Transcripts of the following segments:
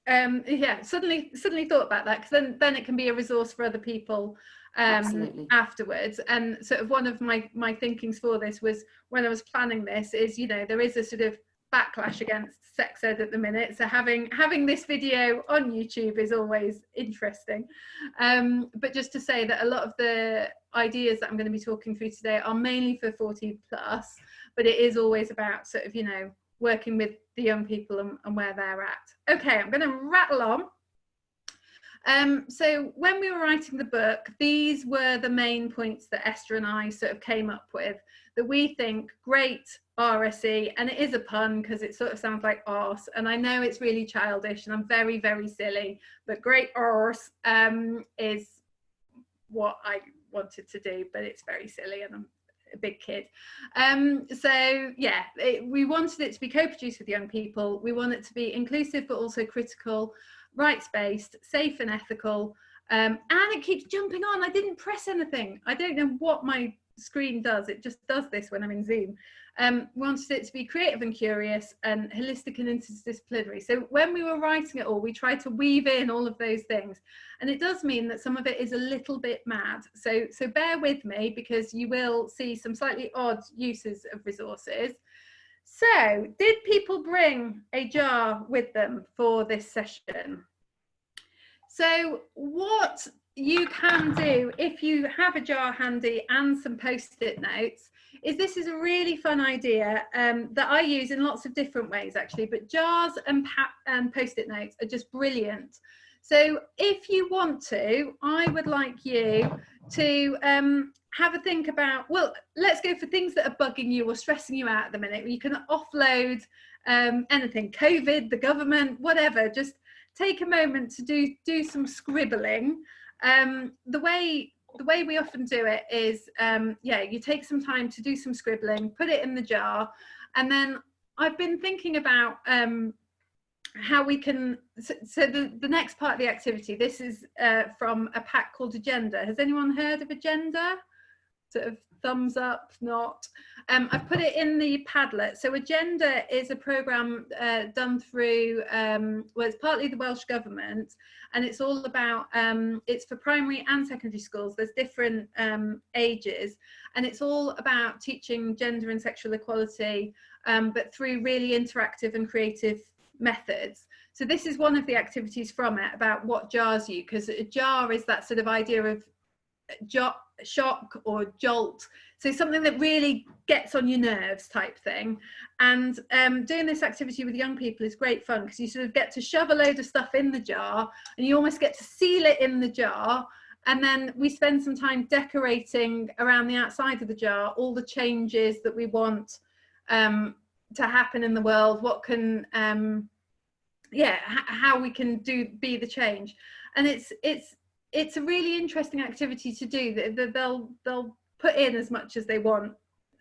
yeah, suddenly thought about that, because then it can be a resource for other people afterwards. And sort of one of my thinkings for this was, when I was planning this, is, you know, there is a sort of backlash against sex ed at the minute, so having this video on YouTube is always interesting. But just to say that a lot of the ideas that I'm going to be talking through today are mainly for 40 plus, but it is always about sort of, you know, working with the young people and where they're at. Okay, I'm going to rattle on. So when we were writing the book, these were the main points that Esther and I sort of came up with, that we think great RSE, and it is a pun because it sort of sounds like arse, and I know it's really childish and I'm very, very silly, but great arse is what I wanted to do, but it's very silly and I'm a big kid. So yeah, we wanted it to be co-produced with young people. We want it to be inclusive but also critical, rights-based, safe and ethical, and it keeps jumping on. I didn't press anything. I don't know what my screen does. It just does this when I'm in Zoom. We wanted it to be creative and curious and holistic and interdisciplinary. So when we were writing it all, we tried to weave in all of those things, and it does mean that some of it is a little bit mad. So bear with me, because you will see some slightly odd uses of resources. So did people bring a jar with them for this session? So what you can do if you have a jar handy and some post-it notes is, this is a really fun idea that I use in lots of different ways actually, but jars and post-it notes are just brilliant. So if you want to, I would like you to have a think about, well, let's go for things that are bugging you or stressing you out at the minute. You can offload anything, COVID, the government, whatever. Just take a moment to do some scribbling. The way we often do it is, yeah, you take some time to do some scribbling, put it in the jar, and then I've been thinking about how we can, so the next part of the activity, this is from a pack called Agenda. Has anyone heard of Agenda? Sort of thumbs up, not. I've put it in the Padlet. So Agenda is a programme done through, well, it's partly the Welsh Government, and it's all about, it's for primary and secondary schools. There's different ages, and it's all about teaching gender and sexual equality, but through really interactive and creative methods. So this is one of the activities from it, about what jars you, because a jar is that sort of idea of shock or jolt, so something that really gets on your nerves type thing. And doing this activity with young people is great fun, because you sort of get to shove a load of stuff in the jar and you almost get to seal it in the jar, and then we spend some time decorating around the outside of the jar all the changes that we want to happen in the world, what can yeah, how we can be the change. And it's a really interesting activity to do. They'll put in as much as they want,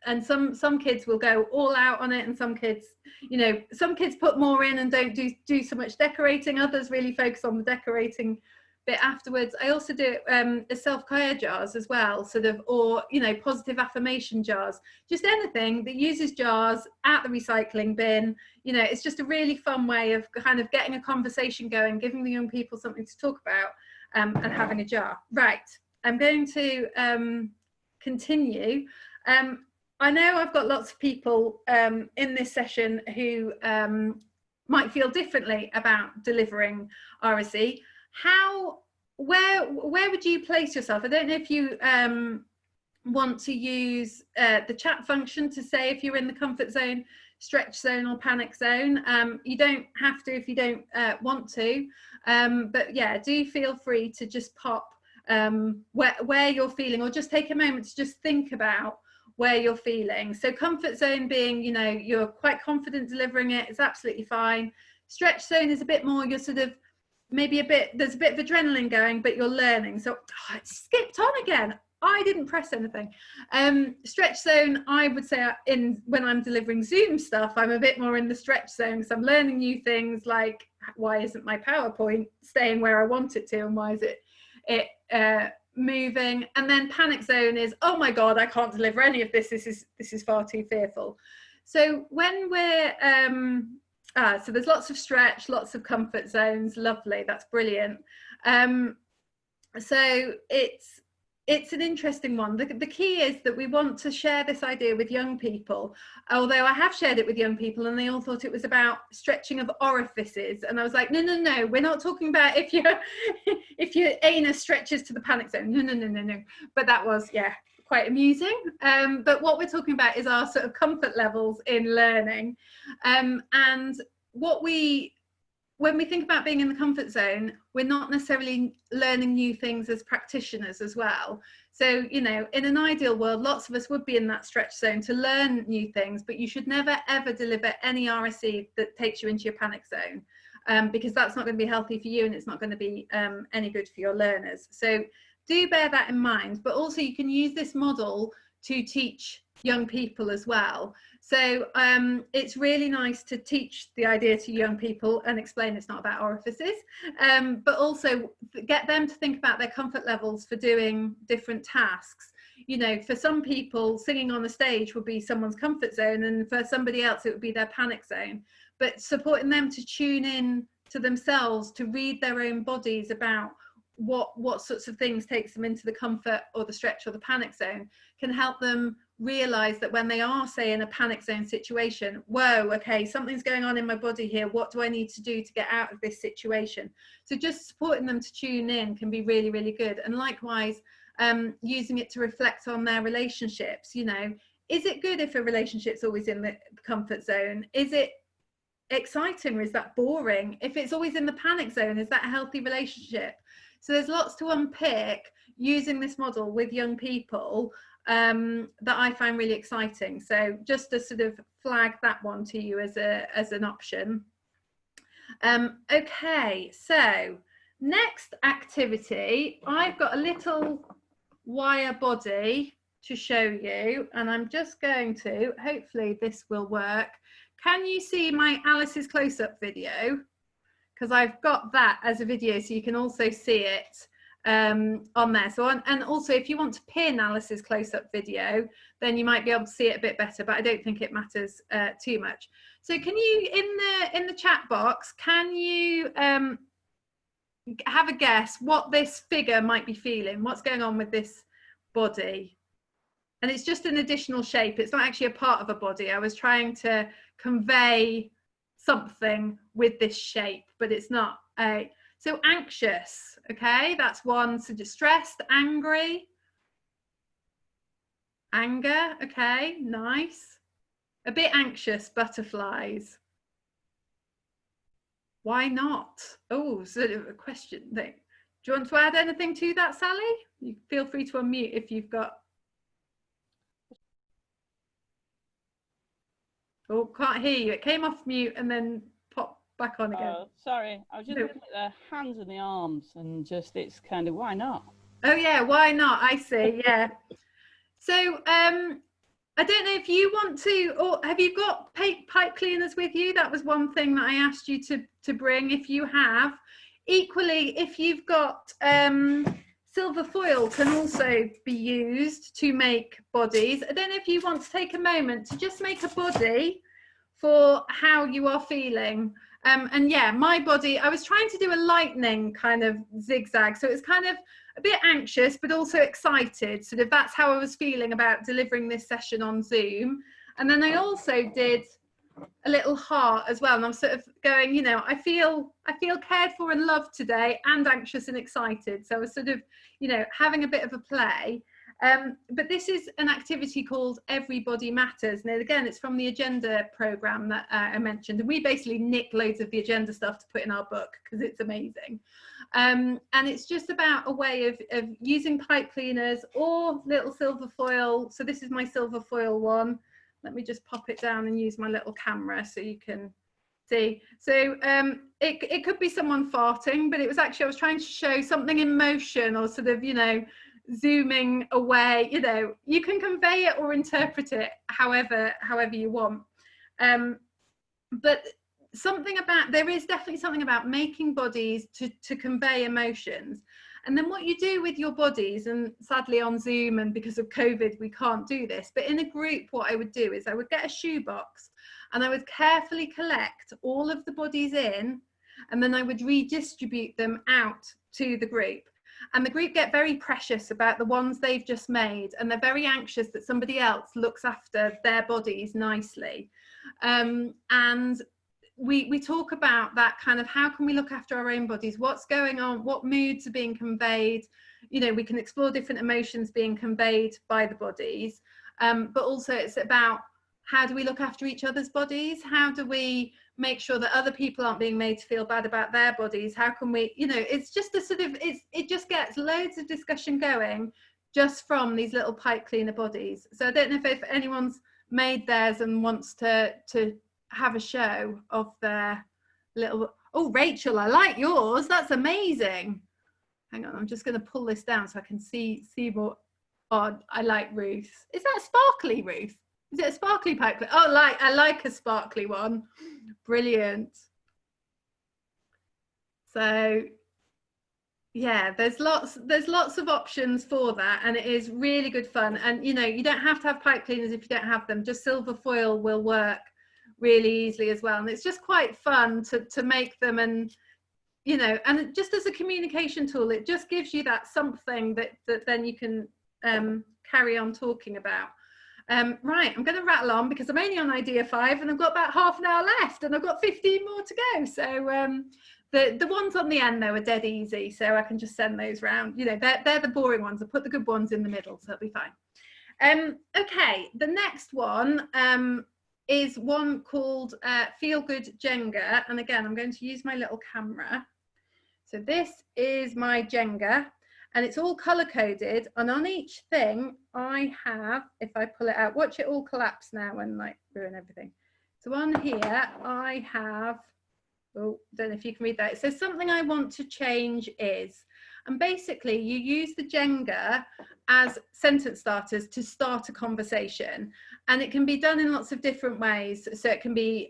and some kids will go all out on it, and some kids, you know, some kids put more in and don't do so much decorating. Others really focus on the decorating bit afterwards. I also do as self-care jars as well, sort of, or, you know, positive affirmation jars, just anything that uses jars at the recycling bin. You know, it's just a really fun way of kind of getting a conversation going, giving the young people something to talk about, and having a jar. Right, I'm going to continue. I know I've got lots of people in this session who might feel differently about delivering RSE. Where would you place yourself? I don't know if you want to use the chat function to say if you're in the comfort zone, stretch zone or panic zone. You don't have to if you don't want to, but yeah, do feel free to just pop where you're feeling, or just take a moment to just think about where you're feeling. So comfort zone being, you know, you're quite confident delivering it, it's absolutely fine. Stretch zone is a bit more, you're sort of maybe there's a bit of adrenaline going, but you're learning. So it skipped on again. I didn't press anything. Stretch zone, I would say when I'm delivering Zoom stuff, I'm a bit more in the stretch zone, because I'm learning new things, like why isn't my PowerPoint staying where I want it to, and why is it moving? And then panic zone is, oh my God, I can't deliver any of this. This is far too fearful. So when we're So there's lots of stretch, lots of comfort zones. Lovely, that's brilliant. So it's an interesting one. The key is that we want to share this idea with young people, although I have shared it with young people and they all thought it was about stretching of orifices, and I was like, no, we're not talking about if your anus stretches to the panic zone. No. But that was, yeah, quite amusing. But what we're talking about is our sort of comfort levels in learning, and when we think about being in the comfort zone, we're not necessarily learning new things as practitioners as well. So, you know, in an ideal world, lots of us would be in that stretch zone to learn new things, but you should never, ever deliver any RSE that takes you into your panic zone, because that's not going to be healthy for you and it's not going to be any good for your learners. So do bear that in mind, but also you can use this model to teach young people as well. So it's really nice to teach the idea to young people and explain it's not about orifices, but also get them to think about their comfort levels for doing different tasks. You know, for some people, singing on the stage would be someone's comfort zone, and for somebody else, it would be their panic zone. But supporting them to tune in to themselves, to read their own bodies about what sorts of things takes them into the comfort or the stretch or the panic zone, can help them realize that when they are, say, in a panic zone situation, whoa, okay, something's going on in my body here, what do I need to do to get out of this situation? So just supporting them to tune in can be really, really good. And likewise, using it to reflect on their relationships. You know, is it good if a relationship's always in the comfort zone? Is it exciting, or is that boring? If it's always in the panic zone, is that a healthy relationship? So there's lots to unpick using this model with young people that I find really exciting. So just to sort of flag that one to you as an option. Okay, so next activity, I've got a little wire body to show you, and I'm just going to, hopefully this will work. Can you see my Alice's close-up video? Because I've got that as a video, so you can also see it on there. So and also, if you want to pin Alice's close-up video, then you might be able to see it a bit better, but I don't think it matters too much. So can you, in the chat box, can you have a guess what this figure might be feeling? What's going on with this body? And it's just an additional shape. It's not actually a part of a body. I was trying to convey something with this shape, but it's not. So anxious, okay, that's one. So distressed, angry, anger, okay, nice. A bit anxious, butterflies. Why not? Oh, sort of a question thing. Do you want to add anything to that, Sally? You feel free to unmute if you've got. Oh, can't hear you. It came off mute and then popped back on again. Oh, sorry. I was just looking at the hands and the arms, and just, it's kind of, why not? Oh yeah, why not? I see. Yeah. So I don't know if you want to, or have you got pipe cleaners with you? That was one thing that I asked you to bring. If you have, equally, if you've got silver foil, can also be used to make bodies. I don't know if you want to take a moment to just make a body for how you are feeling. And yeah, my body, I was trying to do a lightning kind of zigzag, so it's kind of a bit anxious but also excited, sort of. That's how I was feeling about delivering this session on Zoom. And then I also did a little heart as well, and I'm sort of going, you know, I feel cared for and loved today, and anxious and excited. So I was sort of, you know, having a bit of a play. But this is an activity called Everybody Matters. Now, again, it's from the agenda program that I mentioned, and we basically nick loads of the agenda stuff to put in our book because it's amazing. And it's just about a way of using pipe cleaners or little silver foil. So this is my silver foil one. Let me just pop it down and use my little camera so you can see. So it could be someone farting, but it was actually, I was trying to show something in motion, or sort of, you know, zooming away. You know, you can convey it or interpret it however you want. But something about, there is definitely something about making bodies to convey emotions. And then what you do with your bodies, and sadly on Zoom and because of COVID we can't do this, but in a group what I would do is I would get a shoebox and I would carefully collect all of the bodies in, and then I would redistribute them out to the group. And the group get very precious about the ones they've just made, and they're very anxious that somebody else looks after their bodies nicely. And we talk about that kind of, how can we look after our own bodies, what's going on, what moods are being conveyed. You know, we can explore different emotions being conveyed by the bodies, but also it's about, how do we look after each other's bodies? How do we make sure that other people aren't being made to feel bad about their bodies? How can we, you know, it's just a sort of, it just gets loads of discussion going just from these little pipe cleaner bodies. So I don't know if anyone's made theirs and wants to have a show of their little, oh, Rachel, I like yours, that's amazing. Hang on, I'm just going to pull this down so I can see more. Oh, I like Ruth. Is that sparkly, Ruth? Is it a sparkly pipe? Oh, I like a sparkly one. Brilliant. So yeah, there's lots of options for that, and it is really good fun. And you know, you don't have to have pipe cleaners if you don't have them. Just silver foil will work really easily as well, and it's just quite fun to make them. And you know, and just as a communication tool, it just gives you that something that then you can carry on talking about. Right, I'm going to rattle on because I'm only on idea 5 and I've got about half an hour left and I've got 15 more to go. So the ones on the end though are dead easy, so I can just send those round. You know, they're the boring ones. I'll put the good ones in the middle, so it'll be fine. Okay, the next one is one called Feel Good Jenga, and again I'm going to use my little camera. So this is my Jenga, and it's all color coded, and on each thing I have, if I pull it out, watch it all collapse now and like ruin everything. So on here I have, oh, don't know if you can read that. It says something I want to change is, and basically you use the Jenga as sentence starters to start a conversation, and it can be done in lots of different ways. So it can be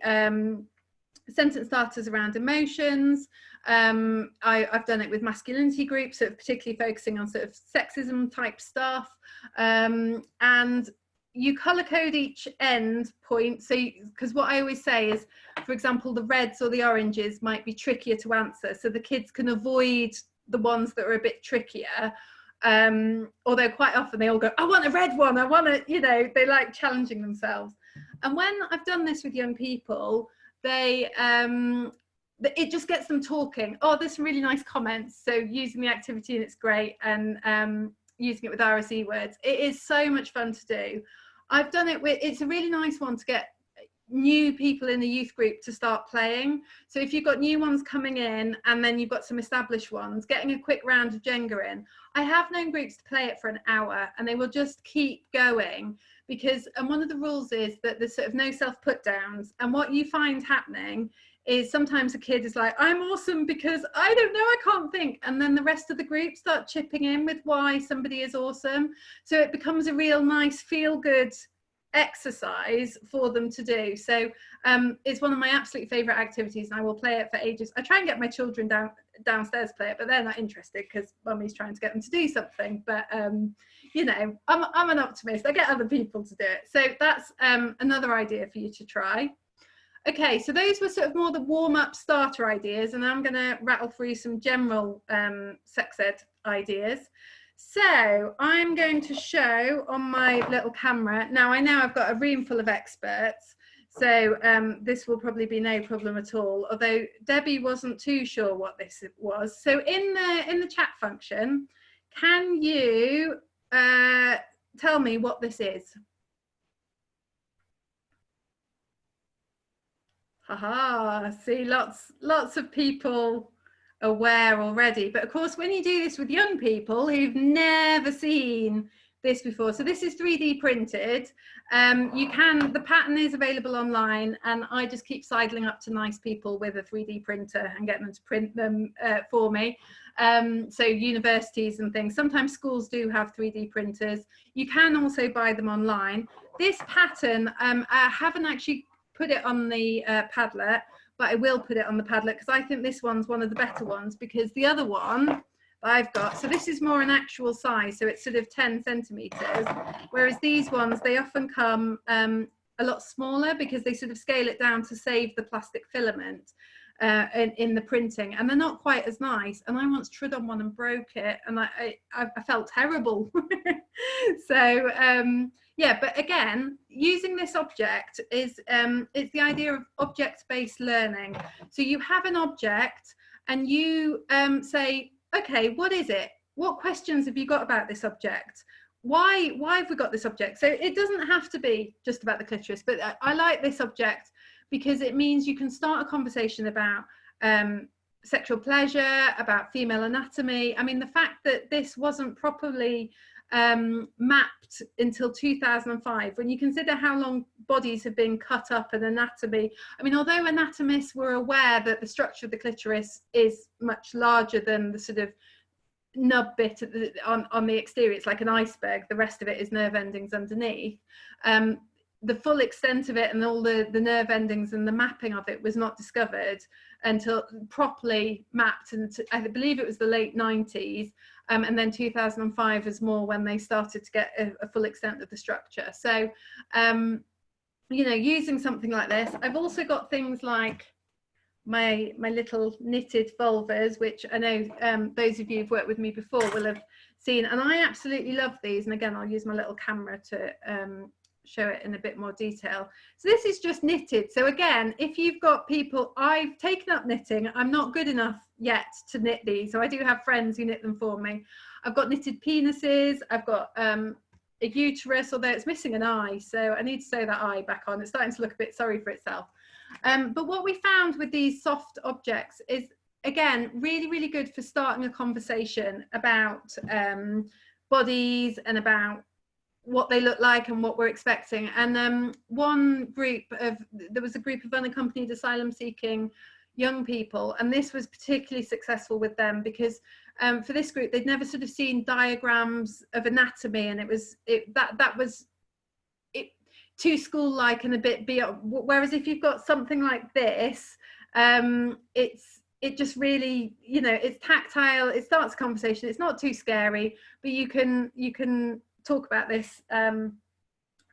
sentence starters around emotions. I've done it with masculinity groups, so particularly focusing on sort of sexism type stuff, and you color code each end point. So because what I always say is, for example, the reds or the oranges might be trickier to answer, so the kids can avoid the ones that are a bit trickier, although quite often they all go, I want a red one, I want it, you know, they like challenging themselves. And when I've done this with young people, they it just gets them talking. Oh, there's some really nice comments, so using the activity, and it's great, and using it with RSE words, it is so much fun to do. I've done it with, it's a really nice one to get new people in the youth group to start playing. So if you've got new ones coming in and then you've got some established ones, getting a quick round of Jenga in. I have known groups to play it for an hour and they will just keep going, because, and one of the rules is that there's sort of no self put downs, and what you find happening is sometimes a kid is like, I'm awesome because I don't know, I can't think, and then the rest of the group start chipping in with why somebody is awesome. So it becomes a real nice feel good exercise for them to do. So it's one of my absolute favorite activities, and I will play it for ages. I try and get my children downstairs to play it, but they're not interested because mummy's trying to get them to do something. But you know, I'm an optimist, I get other people to do it. So that's another idea for you to try. Okay, so those were sort of more the warm-up starter ideas, and I'm going to rattle through some general sex ed ideas. So I'm going to show on my little camera. Now I know I've got a room full of experts, so this will probably be no problem at all, although Debbie wasn't too sure what this was. So in the chat function, can you tell me what this is? Haha, see, lots of people aware already. But of course, when you do this with young people who've never seen this before, so this is 3D printed. You can, the pattern is available online, and I just keep sidling up to nice people with a 3D printer and getting them to print them for me. So universities and things, sometimes schools do have 3D printers. You can also buy them online. This pattern, I haven't actually put it on the Padlet, but I will put it on the Padlet because I think this one's one of the better ones, because the other one that I've got, so this is more an actual size, so it's sort of 10 centimeters, whereas these ones, they often come a a lot smaller because they sort of scale it down to save the plastic filament in the printing, and they're not quite as nice. And I once trod on one and broke it, and I felt terrible. So yeah, but again, using this object is it's the idea of object-based learning. So you have an object and you say, okay, what is it? What questions have you got about this object? Why have we got this object? So it doesn't have to be just about the clitoris, but I like this object because it means you can start a conversation about sexual pleasure, about female anatomy. I mean, the fact that this wasn't properly mapped until 2005, when you consider how long bodies have been cut up and anatomy. I mean, although anatomists were aware that the structure of the clitoris is much larger than the sort of nub bit on the exterior, it's like an iceberg, the rest of it is nerve endings underneath. The full extent of it and all the nerve endings and the mapping of it was not discovered until properly mapped, and I believe it was the late 90s, and then 2005 was more when they started to get a full extent of the structure. So you know, using something like this. I've also got things like my little knitted vulvas, which I know those of you who've worked with me before will have seen, and I absolutely love these. And again, I'll use my little camera to show it in a bit more detail. So this is just knitted. So again, if you've got people, I've taken up knitting, I'm not good enough yet to knit these, so I do have friends who knit them for me. I've got knitted penises, I've got a uterus, although it's missing an eye, so I need to sew that eye back on. It's starting to look a bit sorry for itself. But what we found with these soft objects is, again, really, really good for starting a conversation about bodies and about what they look like and what we're expecting. And there was a group of unaccompanied asylum seeking young people, and this was particularly successful with them because for this group they'd never sort of seen diagrams of anatomy, and that was too school-like and a bit beyond. Whereas if you've got something like this, it just really, you know, it's tactile, it starts a conversation, it's not too scary, but you can talk about this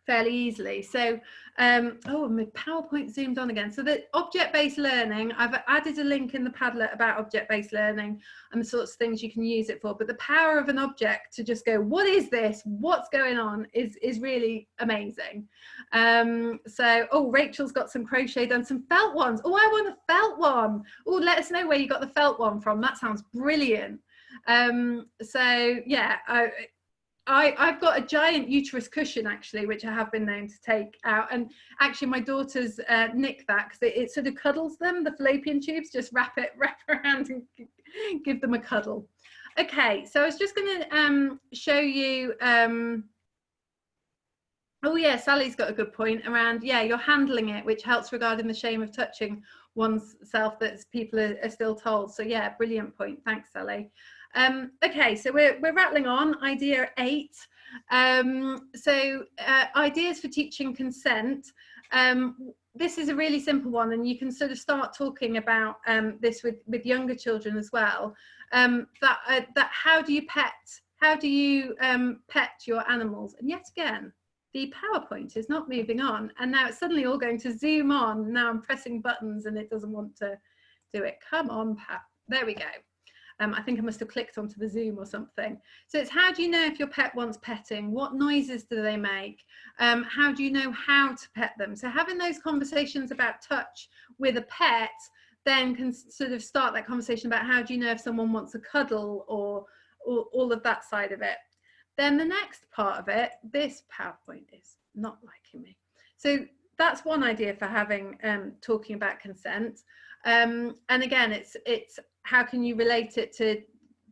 fairly easily. So oh, my PowerPoint zoomed on again. So the object-based learning, I've added a link in the Padlet about object-based learning and the sorts of things you can use it for, but the power of an object to just go, what is this, what's going on, is really amazing. So, oh, Rachel's got some crochet done, some felt ones. Oh, I want a felt one. Oh, let us know where you got the felt one from. That sounds brilliant. So yeah, I've got a giant uterus cushion actually, which I have been known to take out, and actually my daughters nick that because it sort of cuddles them, the fallopian tubes, just wrap around and give them a cuddle. Okay, so I was just going to show you, oh yeah, Sally's got a good point around, yeah, you're handling it, which helps regarding the shame of touching one's self that people are still told. So yeah, brilliant point, thanks Sally. Okay, so we're rattling on. Idea 8. Ideas for teaching consent. This is a really simple one, and you can sort of start talking about this with younger children as well. That how do you pet your animals? And yet again, the PowerPoint is not moving on, and now it's suddenly all going to zoom on. Now I'm pressing buttons and it doesn't want to do it. Come on, Pat. There we go. I think I must have clicked onto the Zoom or something. So it's how do you know if your pet wants petting? What noises do they make? How do you know how to pet them? So having those conversations about touch with a pet then can sort of start that conversation about how do you know if someone wants a cuddle or all of that side of it. Then the next part of it, this PowerPoint is not liking me. So that's one idea for having talking about consent. And again, it's how can you relate it to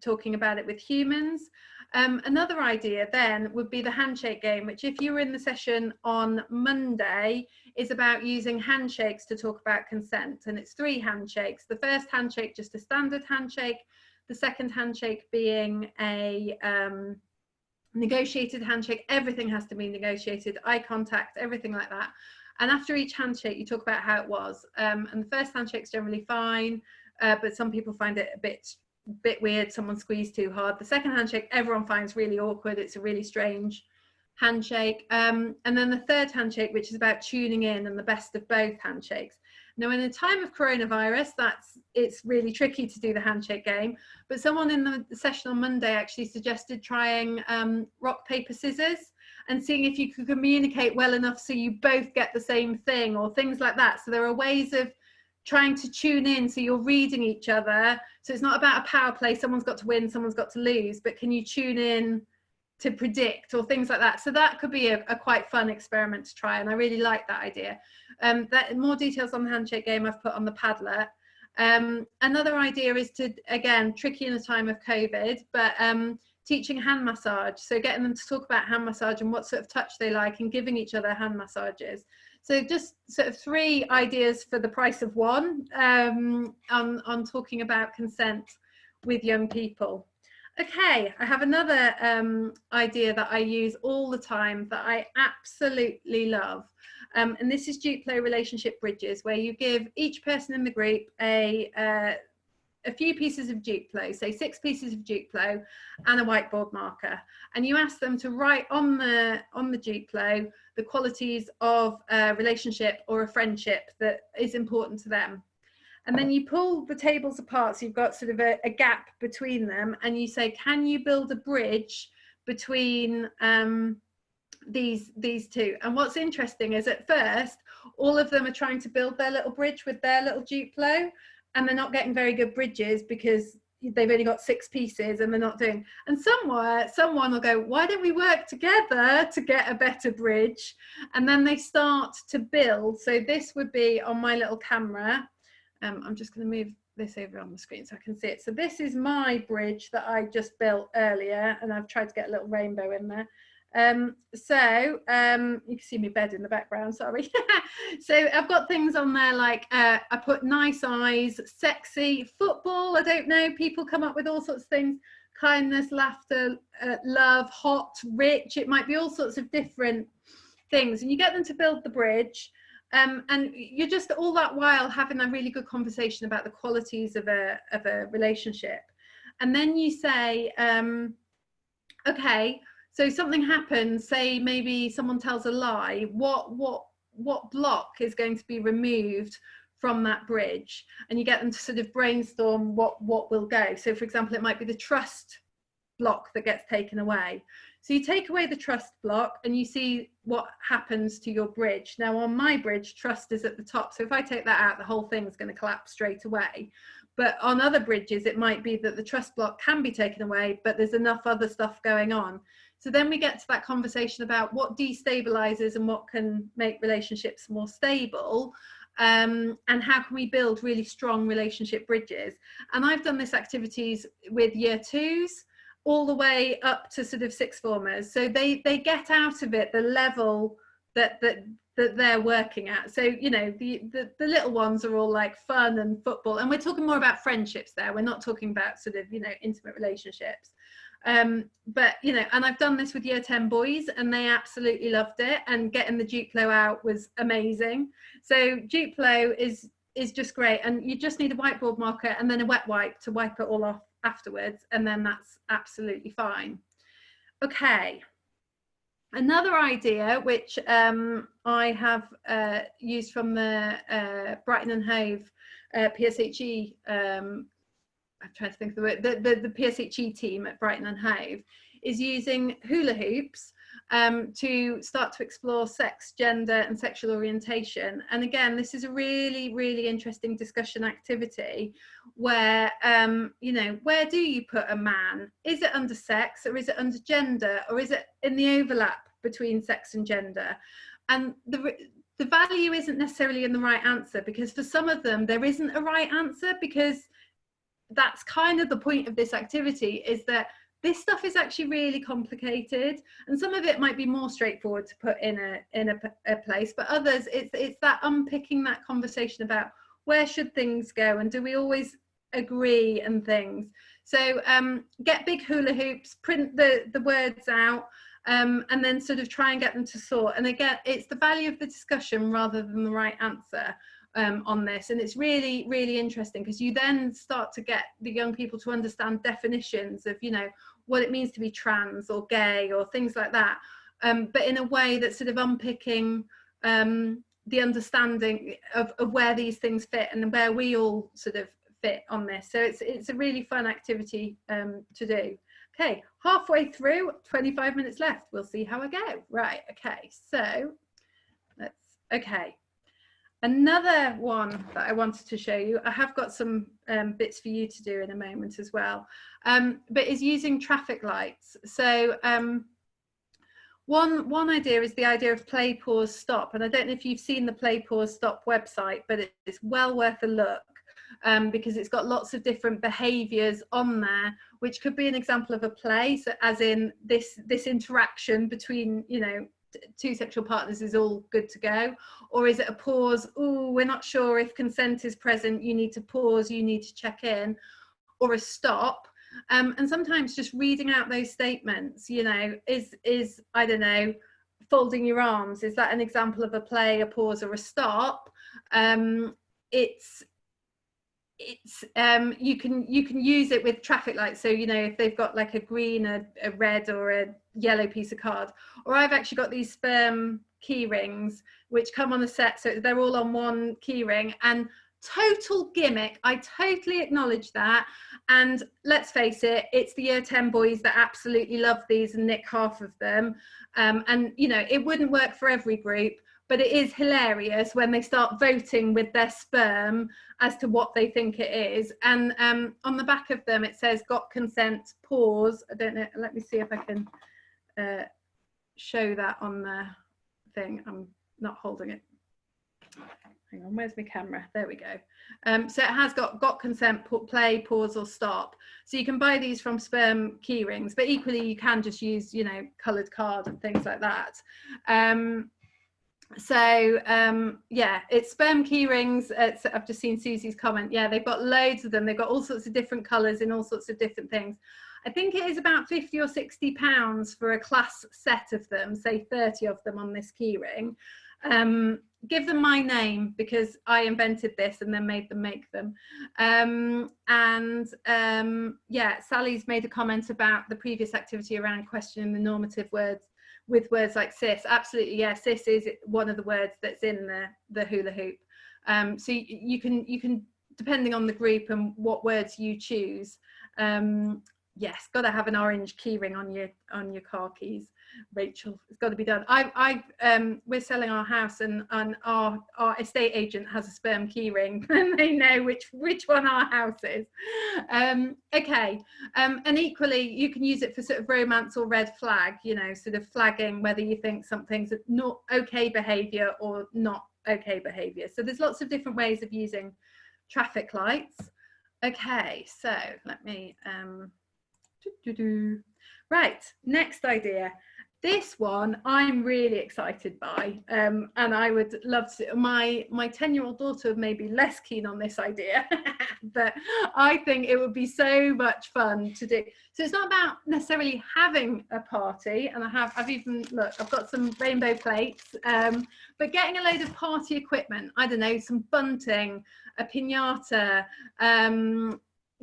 talking about it with humans? Another idea then would be the handshake game, which if you were in the session on Monday is about using handshakes to talk about consent. And it's 3 handshakes. The first handshake, just a standard handshake. The second handshake being a negotiated handshake. Everything has to be negotiated, eye contact, everything like that. And after each handshake, you talk about how it was. And the first handshake's generally fine, but some people find it a bit weird. Someone squeezed too hard. The second handshake, everyone finds really awkward. It's a really strange handshake, and then the third handshake, which is about tuning in and the best of both handshakes. Now, in the time of coronavirus, it's really tricky to do the handshake game, but someone in the session on Monday actually suggested trying rock, paper, scissors and seeing if you could communicate well enough so you both get the same thing, or things like that. So there are ways of trying to tune in so you're reading each other. So it's not about a power play, someone's got to win, someone's got to lose, but can you tune in to predict, or things like that. So that could be a quite fun experiment to try, and I really like that idea. That more details on the handshake game I've put on the Padlet. Another idea is to, again, tricky in a time of COVID, but teaching hand massage. So getting them to talk about hand massage and what sort of touch they like, and giving each other hand massages. So just sort of 3 ideas for the price of one on talking about consent with young people. Okay, I have another idea that I use all the time that I absolutely love. And this is Duplo relationship bridges, where you give each person in the group a few pieces of Duplo, say 6 pieces of Duplo and a whiteboard marker. And you ask them to write on the Duplo the qualities of a relationship or a friendship that is important to them. And then you pull the tables apart, so you've got sort of a gap between them, and you say, can you build a bridge between these two? And what's interesting is, at first, all of them are trying to build their little bridge with their little Duplo, and they're not getting very good bridges because they've only got 6 pieces and they're not doing. And somewhere, someone will go, why don't we work together to get a better bridge? And then they start to build. So this would be on my little camera. I'm just going to move this over on the screen so I can see it. So this is my bridge that I just built earlier, and I've tried to get a little rainbow in there. You can see my bed in the background, sorry. So I've got things on there like I put nice eyes, sexy, football, I don't know, people come up with all sorts of things, kindness, laughter, love, hot, rich, it might be all sorts of different things, and you get them to build the bridge. And you're just all that while having a really good conversation about the qualities of a relationship. And then you say, okay, so something happens, say maybe someone tells a lie, what block is going to be removed from that bridge? And you get them to sort of brainstorm what will go. So for example, it might be the trust block that gets taken away. So you take away the trust block and you see what happens to your bridge. Now on my bridge, trust is at the top. So if I take that out, the whole thing is going to collapse straight away. But on other bridges, it might be that the trust block can be taken away, but there's enough other stuff going on. So then we get to that conversation about what destabilizes and what can make relationships more stable, and how can we build really strong relationship bridges. And I've done this activities with year 2s all the way up to sort of 6th formers. So they get out of it the level that they're working at. So, you know, the little ones are all like fun and football, and we're talking more about friendships there. We're not talking about sort of, you know, intimate relationships. But, you know, and I've done this with year 10 boys and they absolutely loved it, and getting the Duplo out was amazing. So Duplo is just great, and you just need a whiteboard marker and then a wet wipe to wipe it all off afterwards, and then that's absolutely fine. Okay, another idea which I have used from the Brighton and Hove PSHE, I'm trying to think of the word, the PSHE team at Brighton and Hove, is using hula hoops to start to explore sex, gender and sexual orientation. And again, this is a really, really interesting discussion activity where, you know, where do you put a man? Is it under sex, or is it under gender, or is it in the overlap between sex and gender? And the value isn't necessarily in the right answer, because for some of them there isn't a right answer, because that's kind of the point of this activity, is that this stuff is actually really complicated, and some of it might be more straightforward to put in a place, but others it's that unpicking that conversation about where should things go, and do we always agree, and things. So get big hula hoops, print the words out, and then sort of try and get them to sort. And again, it's the value of the discussion rather than the right answer on this. And it's really, really interesting, because you then start to get the young people to understand definitions of, you know, what it means to be trans or gay or things like that. but in a way that's sort of unpicking the understanding of where these things fit and where we all sort of fit on this. So it's a really fun activity to do. Okay, halfway through, 25 minutes left. We'll see how I go. Right, okay, so okay. Another one that I wanted to show you, I have got some bits for you to do in a moment as well, but is using traffic lights. So one idea is the idea of play, pause, stop. And I don't know if you've seen the Play, Pause, Stop website, but it's well worth a look. Because it's got lots of different behaviours on there, which could be an example of a play. So as in this interaction between, you know, two sexual partners is all good to go, or is it a pause? Oh, we're not sure if consent is present. You need to pause. You need to check in, or a stop. And sometimes just reading out those statements, you know, is I don't know, folding your arms. Is that an example of a play, a pause, or a stop? You can use it with traffic lights. So, you know, if they've got like a green, a red, or a yellow piece of card, or I've actually got these Sperm key rings which come on a set, so they're all on one key ring, and total gimmick. I totally acknowledge that, and let's face it, it's the year 10 boys that absolutely love these and nick half of them, and you know, it wouldn't work for every group. But it is hilarious when they start voting with their sperm as to what they think it is. And on the back of them, it says, got consent, pause. I don't know, let me see if I can show that on the thing. I'm not holding it. Hang on, where's my camera? There we go. So it has got consent, play, pause, or stop. So you can buy these from Sperm key rings, but equally you can just use, you know, coloured card and things like that. Yeah, it's Sperm key rings. I've just seen Susie's comment. Yeah, they've got loads of them. They've got all sorts of different colours in all sorts of different things. I think it is about 50 or 60 pounds for a class set of them, say 30 of them on this key ring. Give them my name because I invented this and then made them make them. Yeah, Sally's made a comment about the previous activity around questioning the normative words with words like cis. Absolutely, yeah, cis is one of the words that's in the hula hoop. So you can, depending on the group and what words you choose, yes, got to have an orange key ring on your car keys, Rachel. It's got to be done. We're selling our house, and our estate agent has a Sperm key ring, and they know which one our house is. Okay, and equally, you can use it for sort of romance or red flag. You know, sort of flagging whether you think something's not okay behaviour or not okay behaviour. So there's lots of different ways of using traffic lights. Okay, so let me. Right, next idea. This one I'm really excited by, and I would love to. My 10-year-old daughter may be less keen on this idea, but I think it would be so much fun to do. So it's not about necessarily having a party, and I've even, look, I've got some rainbow plates, but getting a load of party equipment. I don't know, some bunting, a piñata,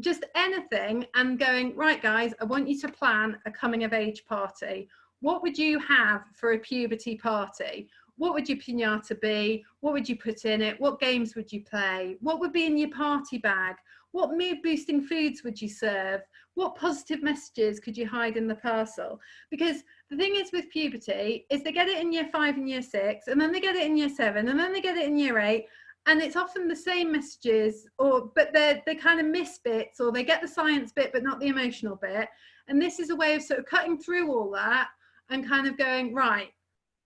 just anything, and going, right guys, I want you to plan a coming of age party. What would you have for a puberty party? What would your piñata be? What would you put in it? What games would you play? What would be in your party bag? What mood boosting foods would you serve? What positive messages could you hide in the parcel? Because the thing is with puberty is they get it in year 5 and year 6, and then they get it in year 7, and then they get it in year 8. And it's often the same messages, but they kind of miss bits, or they get the science bit but not the emotional bit. And this is a way of sort of cutting through all that and kind of going, right,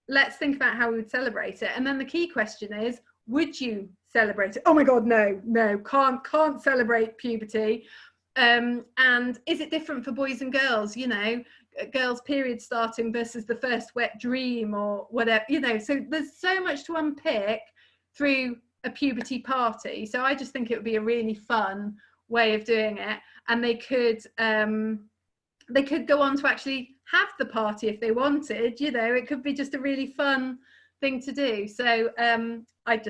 let's think about how we would celebrate it. And then the key question is, would you celebrate it? Oh my God, no, can't celebrate puberty. And is it different for boys and girls? You know, girls' period starting versus the first wet dream or whatever, you know, so there's so much to unpick through a puberty party. So I just think it would be a really fun way of doing it, and they could go on to actually have the party if they wanted. You know, it could be just a really fun thing to do. So I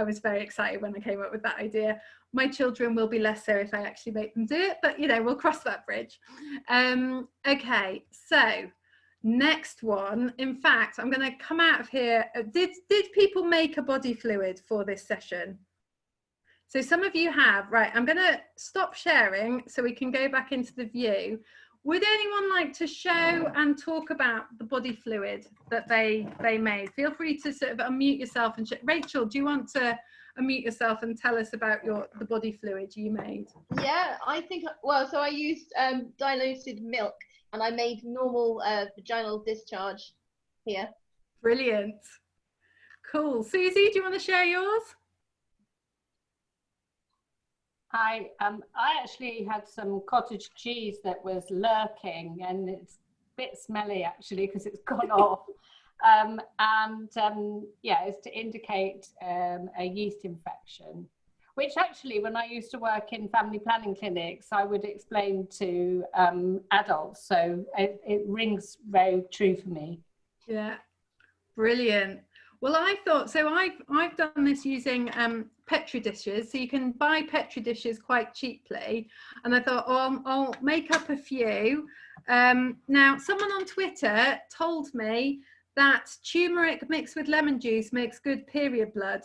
was very excited when I came up with that idea. My children will be less so if I actually make them do it, but you know, we'll cross that bridge. Okay, so Next one, in fact, I'm going to come out of here. Did people make a body fluid for this session? So some of you have, right, I'm going to stop sharing so we can go back into the view. Would anyone like to show and talk about the body fluid that they made? Feel free to sort of unmute yourself and Rachel, do you want to unmute yourself and tell us about the body fluid you made? Yeah, I think, well, so I used diluted milk and I made normal vaginal discharge here. Brilliant. Cool. Susie, do you want to share yours? I actually had some cottage cheese that was lurking, and it's a bit smelly actually because it's gone off. Yeah, it's to indicate a yeast infection, which actually when I used to work in family planning clinics, I would explain to adults. So it rings very true for me. Yeah, brilliant. Well, I thought, so I've done this using Petri dishes. So you can buy Petri dishes quite cheaply. And I thought, oh, I'll make up a few. Now, someone on Twitter told me that turmeric mixed with lemon juice makes good period blood.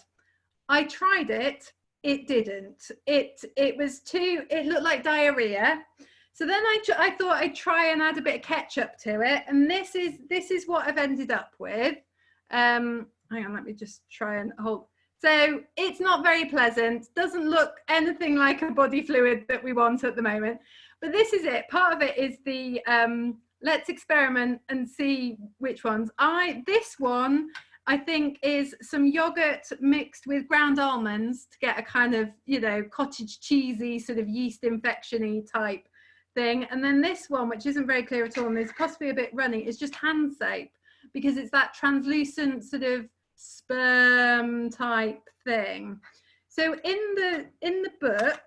I tried it. It didn't. It was it looked like diarrhea. So then I thought I'd try and add a bit of ketchup to it. And this is what I've ended up with. Hang on, let me just try and hold. So it's not very pleasant. Doesn't look anything like a body fluid that we want at the moment. But this is it. Part of it is the let's experiment and see which ones. This one I think is some yogurt mixed with ground almonds to get a kind of, you know, cottage cheesy sort of yeast infection-y type thing. And then this one, which isn't very clear at all and is possibly a bit runny, is just hand soap, because it's that translucent sort of sperm type thing. So in the book,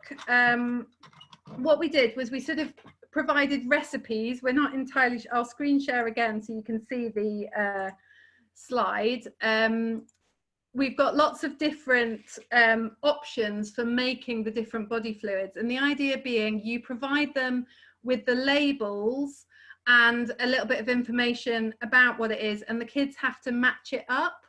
what we did was we sort of provided recipes. We're not entirely sure. I'll screen share again so you can see the slide. We've got lots of different options for making the different body fluids, and the idea being you provide them with the labels and a little bit of information about what it is, and the kids have to match it up.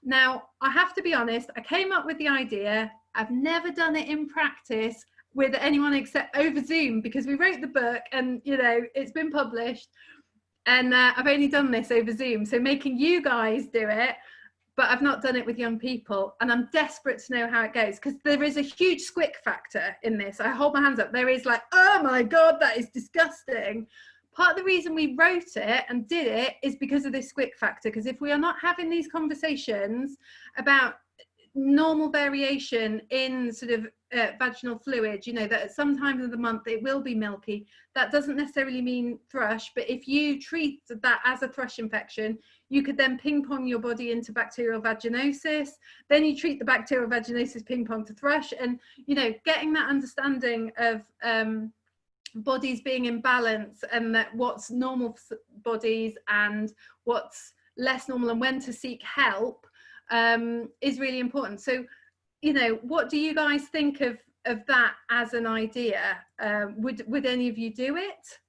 Now, I have to be honest, I came up with the idea. I've never done it in practice with anyone except over Zoom, because we wrote the book and, you know, it's been published, and I've only done this over Zoom. So making you guys do it, but I've not done it with young people, and I'm desperate to know how it goes, because there is a huge squick factor in this. I hold my hands up. There is like, oh my God, that is disgusting. Part of the reason we wrote it and did it is because of this squick factor, because if we are not having these conversations about normal variation in sort of vaginal fluid, you know, that at some time of the month it will be milky, that doesn't necessarily mean thrush, but if you treat that as a thrush infection, you could then ping pong your body into bacterial vaginosis, then you treat the bacterial vaginosis ping pong to thrush, and, you know, getting that understanding of bodies being in balance, and that what's normal bodies and what's less normal and when to seek help is really important. So, you know, what do you guys think of that as an idea? Would any of you do it?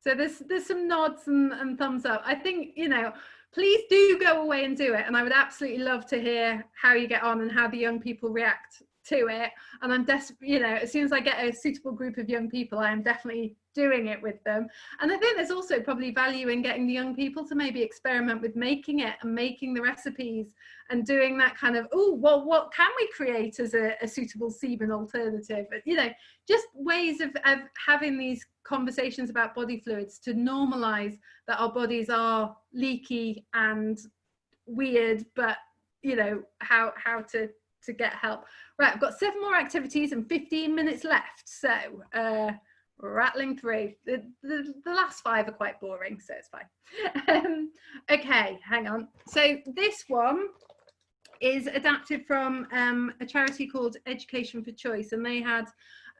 So there's some nods and thumbs up. I think, you know, please do go away and do it, and I would absolutely love to hear how you get on and how the young people react to it. And I'm you know, as soon as I get a suitable group of young people, I am definitely doing it with them. And I think there's also probably value in getting the young people to maybe experiment with making it and making the recipes and doing that kind of, oh, well, what can we create as a suitable semen alternative? You know, just ways of having these conversations about body fluids to normalize that our bodies are leaky and weird, but, you know, how to get help. Right, I've got 7 more activities and 15 minutes left, so rattling through. The last 5 are quite boring, so it's fine. Okay, hang on. So this one is adapted from a charity called Education for Choice, and they had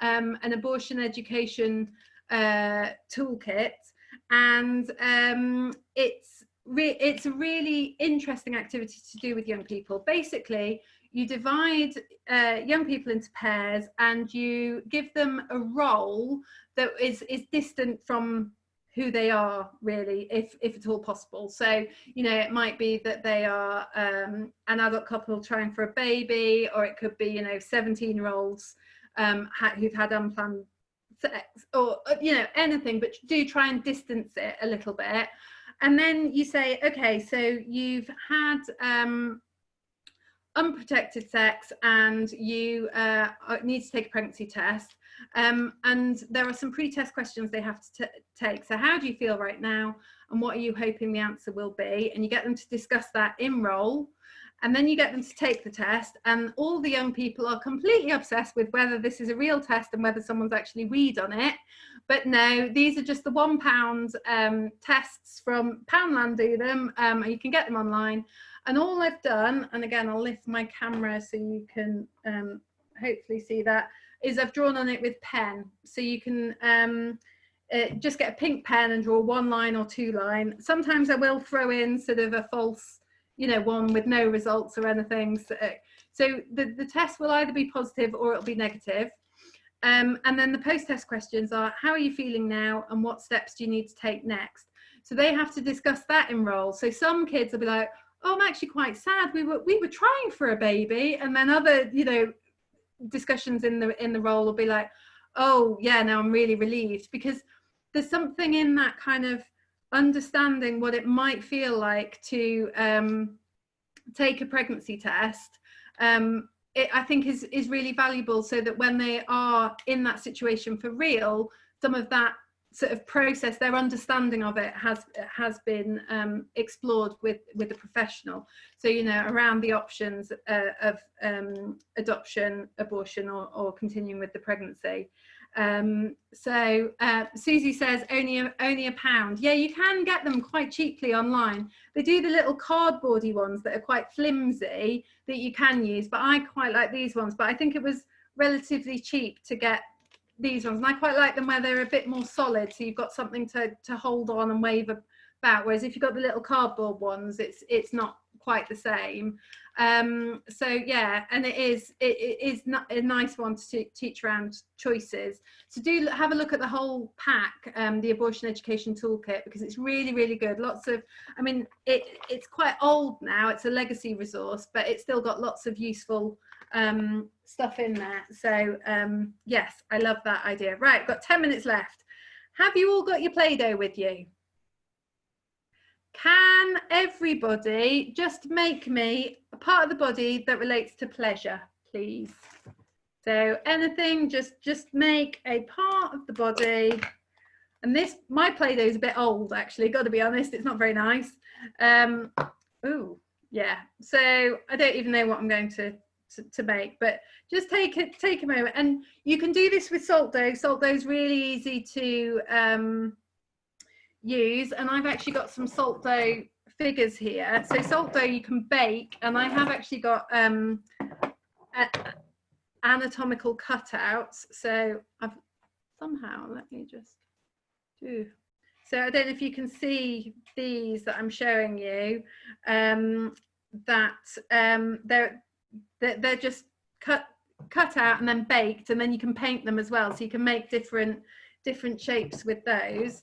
an abortion education toolkit, and it's a really interesting activity to do with young people. Basically, you divide young people into pairs and you give them a role that is distant from who they are really, if at all possible. So, you know, it might be that they are an adult couple trying for a baby, or it could be, you know, 17-year-olds who've had unplanned sex, or, you know, anything, but do try and distance it a little bit. And then you say, okay, so you've had unprotected sex and you need to take a pregnancy test, and there are some pre-test questions they have to take. So how do you feel right now, and what are you hoping the answer will be? And you get them to discuss that in role, and then you get them to take the test, and all the young people are completely obsessed with whether this is a real test and whether someone's actually weed on it. But no, these are just the £1 tests from Poundland do them. You can get them online. And all I've done, and again, I'll lift my camera so you can hopefully see that, is I've drawn on it with pen. So you can just get a pink pen and draw 1 line or 2 line. Sometimes I will throw in sort of a false, you know, one with no results or anything. So the test will either be positive or it'll be negative. And then the post-test questions are, how are you feeling now, and what steps do you need to take next? So they have to discuss that in role. So some kids will be like, oh, I'm actually quite sad. We were trying for a baby. And then other, you know, discussions in the role will be like, oh yeah, no, I'm really relieved, because there's something in that kind of understanding what it might feel like to take a pregnancy test. I think is really valuable, so that when they are in that situation for real, some of that sort of process, their understanding of it has been explored with a professional. So, you know, around the options of adoption, abortion, or continuing with the pregnancy. So Susie says only a pound. Yeah, you can get them quite cheaply online. They do the little cardboardy ones that are quite flimsy that you can use, but I quite like these ones. But I think it was relatively cheap to get these ones, and I quite like them where they're a bit more solid, so you've got something to hold on and wave about, whereas if you've got the little cardboard ones, it's not quite the same. So yeah, and it is not a nice one to teach around choices. So do have a look at the whole pack, the Abortion Education Toolkit, because it's really, really good. Lots of, I mean, it's quite old now, it's a legacy resource, but it's still got lots of useful stuff in there. So yes, I love that idea. Right, got 10 minutes left. Have you all got your Play-Doh with you? Can everybody just make me a part of the body that relates to pleasure, please? So anything, just make a part of the body. And this, my Play-Doh is a bit old, actually, got to be honest, it's not very nice. Oh yeah, so I don't even know what I'm going to make, but just take a moment. And you can do this with salt dough. Salt dough is really easy to use, and I've actually got some salt dough figures here. So salt dough you can bake, and I have actually got anatomical cutouts. So I've somehow, let me just do, so I don't know if you can see these that I'm showing you, that they're just cut out and then baked, and then you can paint them as well, so you can make different shapes with those.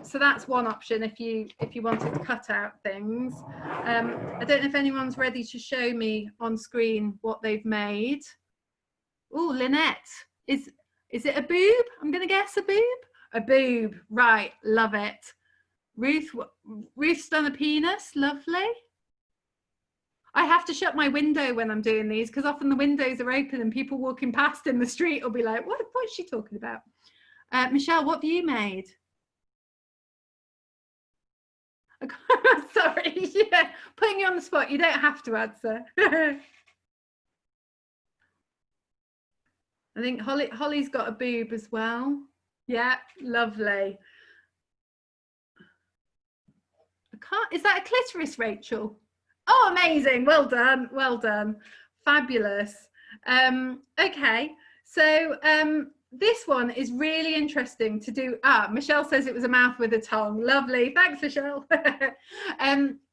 So that's one option if you wanted to cut out things. I don't know if anyone's ready to show me on screen what they've made. Oh, Lynette, is it a boob? I'm gonna guess a boob. A boob, right, love it. Ruth's done a penis, lovely. I have to shut my window when I'm doing these, because often the windows are open and people walking past in the street will be like, what's she talking about? Michelle, what have you made? Sorry, yeah, putting you on the spot. You don't have to answer. I think Holly's got a boob as well. Yeah, lovely. Is that a clitoris, Rachel? Oh, amazing. Well done. Well done. Fabulous. Okay, so this one is really interesting to do. Michelle says it was a mouth with a tongue. Lovely. Thanks, Michelle.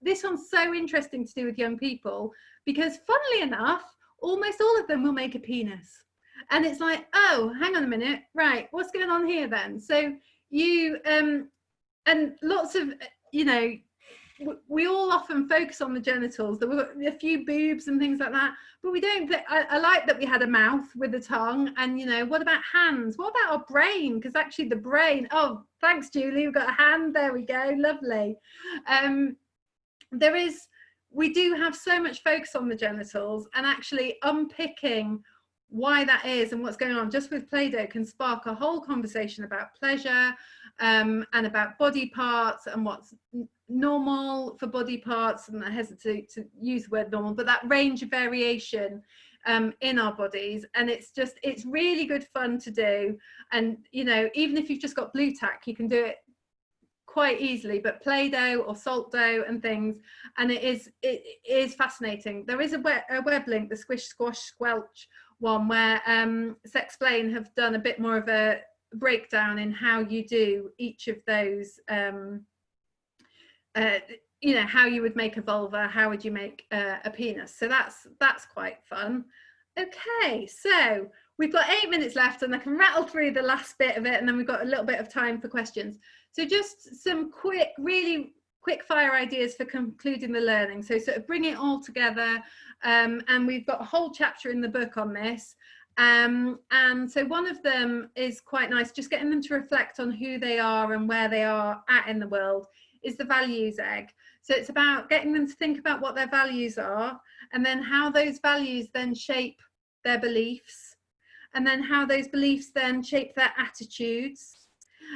This one's so interesting to do with young people, because funnily enough, almost all of them will make a penis. And it's like, oh, hang on a minute. Right, what's going on here then? So you and lots of, you know, we all often focus on the genitals. There were a few boobs and things like that, but we don't. I like that we had a mouth with a tongue, and, you know, what about hands? What about our brain? Because actually the brain, oh, thanks Julie, we've got a hand, there we go, lovely. We do have so much focus on the genitals, and actually unpicking why that is and what's going on just with Playdoh can spark a whole conversation about pleasure, and about body parts and what's normal for body parts, and I hesitate to use the word normal, but that range of variation in our bodies. And it's really good fun to do. And, you know, even if you've just got blue tack, you can do it quite easily, but Play-Doh or salt dough and things, and it is fascinating. There is a web link, the Squish Squash Squelch one, where Sexplain have done a bit more of a breakdown in how you do each of those, you know, how you would make a vulva, how would you make a penis. So that's quite fun. Okay, so we've got 8 minutes left, and I can rattle through the last bit of it, and then we've got a little bit of time for questions. So just some really quick fire ideas for concluding the learning. So sort of bring it all together, and we've got a whole chapter in the book on this. And so one of them is quite nice, just getting them to reflect on who they are and where they are at in the world, is the values egg. So it's about getting them to think about what their values are, and then how those values then shape their beliefs, and then how those beliefs then shape their attitudes,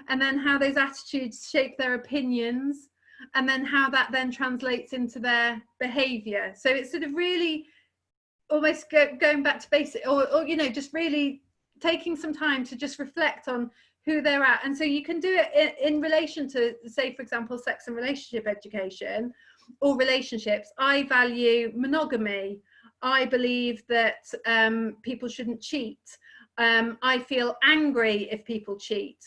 and then how those attitudes shape their opinions, and then how that then translates into their behavior. So it's sort of really almost going back to basic, or you know, just really taking some time to just reflect on who they're at. And so you can do it in relation to, say, for example, sex and relationship education or relationships. I value monogamy. I believe that people shouldn't cheat. I feel angry if people cheat.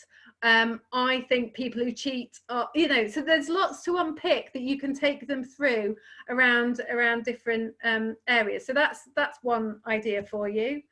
I think people who cheat are, you know, so there's lots to unpick that you can take them through around different areas. So that's one idea for you.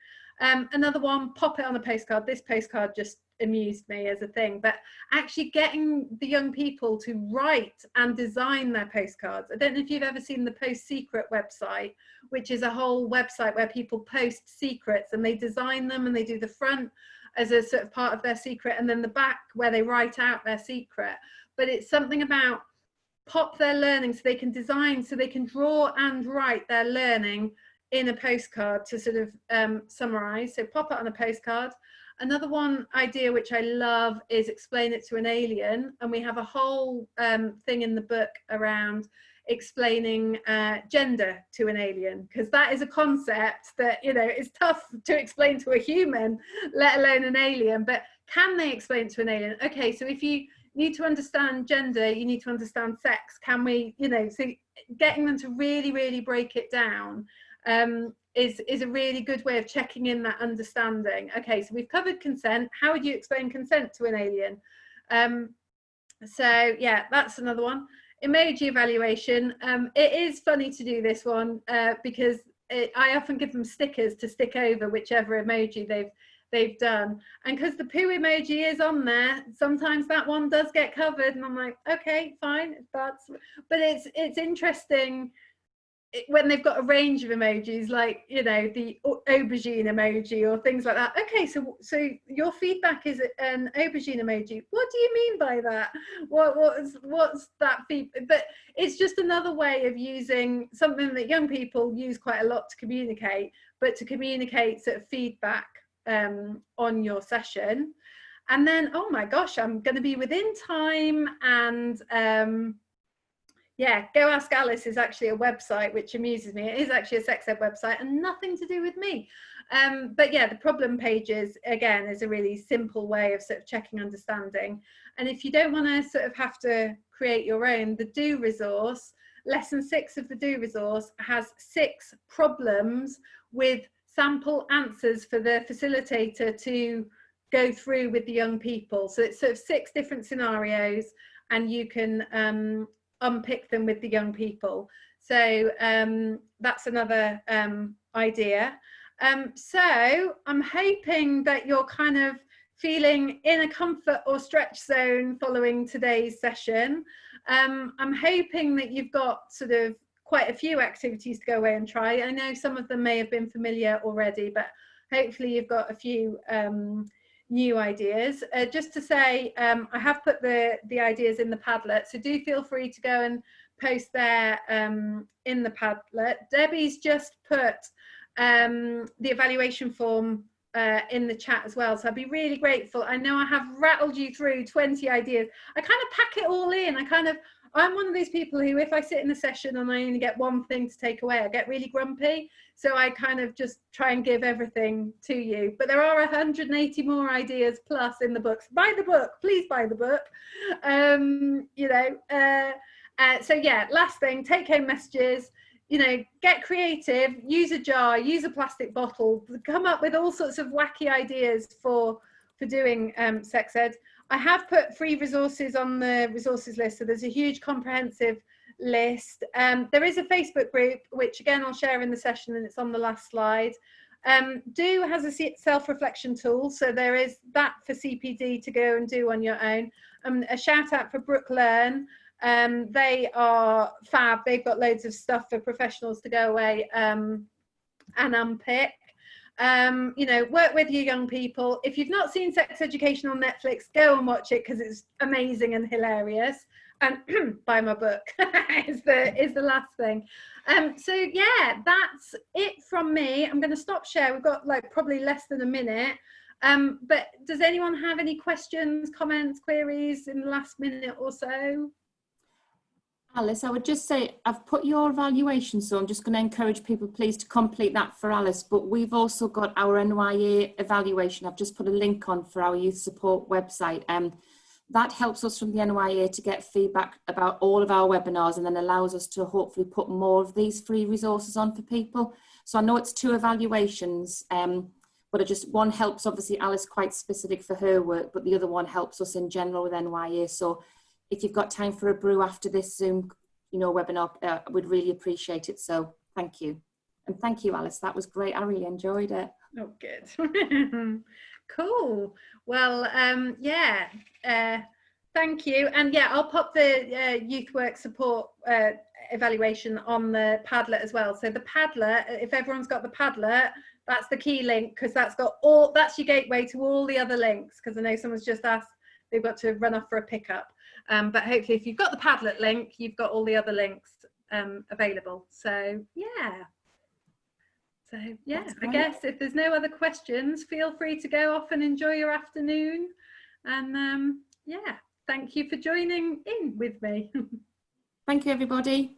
Another one, pop it on a postcard. This postcard just amused me as a thing, but actually getting the young people to write and design their postcards. I don't know if you've ever seen the Post Secret website, which is a whole website where people post secrets, and they design them, and they do the front as a sort of part of their secret, and then the back where they write out their secret. But it's something about pop their learning, so they can design, so they can draw and write their learning in a postcard to sort of summarize. So pop it on a postcard. Another one idea which I love is explain it to an alien, and we have a whole thing in the book around explaining gender to an alien, because that is a concept that, you know, is tough to explain to a human, let alone an alien. But can they explain it to an alien? Okay, so if you need to understand gender, you need to understand sex. Can we, you know, so getting them to really break it down is a really good way of checking in that understanding. Okay, so we've covered consent. How would you explain consent to an alien? So yeah, that's another one. Emoji evaluation. It is funny to do this one because I often give them stickers to stick over whichever emoji they've done, and because the poo emoji is on there, sometimes that one does get covered, and I'm like, okay, fine, but it's interesting when they've got a range of emojis, like, you know, the aubergine emoji or things like that. Okay, so your feedback is an aubergine emoji. What do you mean by that? What's that feedback? But it's just another way of using something that young people use quite a lot to communicate, but to communicate sort of feedback on your session. And then, oh my gosh, I'm going to be within time, and yeah, Go Ask Alice is actually a website which amuses me. It is actually a sex ed website and nothing to do with me. But yeah, the problem pages, again, is a really simple way of sort of checking understanding. And if you don't want to sort of have to create your own, the Do resource, lesson 6 of the Do resource has 6 problems with sample answers for the facilitator to go through with the young people. So it's sort of 6 different scenarios, and you can unpick them with the young people. So that's another idea. So I'm hoping that you're kind of feeling in a comfort or stretch zone following today's session. I'm hoping that you've got sort of quite a few activities to go away and try. I know some of them may have been familiar already, but hopefully you've got a few new ideas. Just to say, I have put the ideas in the Padlet, so do feel free to go and post there in the Padlet. Debbie's just put the evaluation form in the chat as well, so I'd be really grateful. I know I have rattled you through 20 ideas. I kind of pack it all in. I'm one of those people who, if I sit in a session and I only get one thing to take away, I get really grumpy. So I kind of just try and give everything to you. But there are 180 more ideas plus in the books. Buy the book, please buy the book. So yeah, last thing, take home messages. Get creative, use a jar, use a plastic bottle, come up with all sorts of wacky ideas for doing sex ed. I have put free resources on the resources list, so there's a huge comprehensive list. There is a Facebook group, which again I'll share in the session, and it's on the last slide. Do has a self-reflection tool, so there is that for CPD to go and do on your own. A shout out for Brooke Learn. They are fab. They've got loads of stuff for professionals to go away and unpick. Work with your young people. If you've not seen Sex Education on Netflix, go and watch it because it's amazing and hilarious. And buy my book is the last thing. So yeah, that's it from me. I'm going to stop share. We've got like probably less than a minute. But does anyone have any questions, comments, queries in the last minute or so? Alice, I would just say I've put your evaluation, so I'm just going to encourage people please to complete that for Alice, but we've also got our NYA evaluation. I've just put a link on for our youth support website. That helps us from the NYA to get feedback about all of our webinars, and then allows us to hopefully put more of these free resources on for people. So I know it's 2 evaluations, but one helps obviously Alice quite specific for her work, but the other one helps us in general with NYA. So if you've got time for a brew after this Zoom, webinar, I would really appreciate it. So thank you. And thank you, Alice. That was great. I really enjoyed it. Oh, good. Cool. Well, thank you. And yeah, I'll pop the youth work support evaluation on the Padlet as well. So the Padlet, if everyone's got the Padlet, that's the key link, because that's your gateway to all the other links, because I know someone's just asked, they've got to run off for a pickup. But hopefully if you've got the Padlet link, you've got all the other links available. So yeah. I guess if there's no other questions, feel free to go off and enjoy your afternoon. And yeah, thank you for joining in with me. Thank you, everybody.